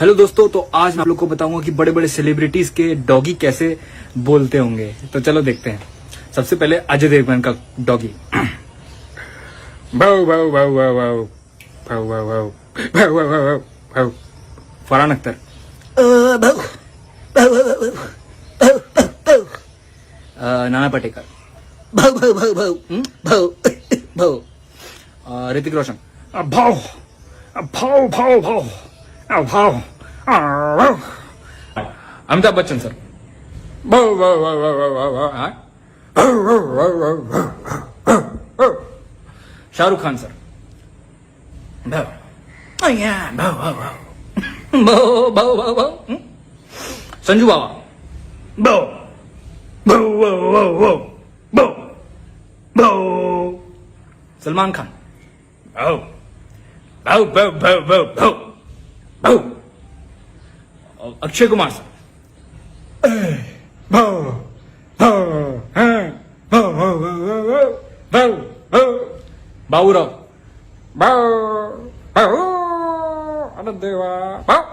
Hello दोस्तों, तो आज मैं आप लोग को बताऊंगा कि बड़े बड़े सेलिब्रिटीज के डॉगी कैसे बोलते होंगे। तो चलो देखते हैं। सबसे पहले अजय देवगन का डॉगी। भाव भाव भाव भाव भाव भाव भाव भाव भाव भाव भाव भाव। फरहान अख्तर। नाना पाटेकर। भाऊ भाऊ भाऊ भाऊ भाऊ भाऊ ऋतिक रोशन। भाव भाव भाव भाव भाव। अमिताभ बच्चन सर। भाव भाव भाव भाव भाव। शाहरुख खान सर। भाव भाव भाव भाव भाव भाव भाव। संजू बाबा। भाव भाव भाव भाव भाव भाव भाव। सलमान खान। भाव भाव भाव भाव भाव भाव भाव। अक्षय कुमार सर। भाव भाव भाव भाव भाव भाव। बाबूराव। भाव भाव। अरे देवा भाव।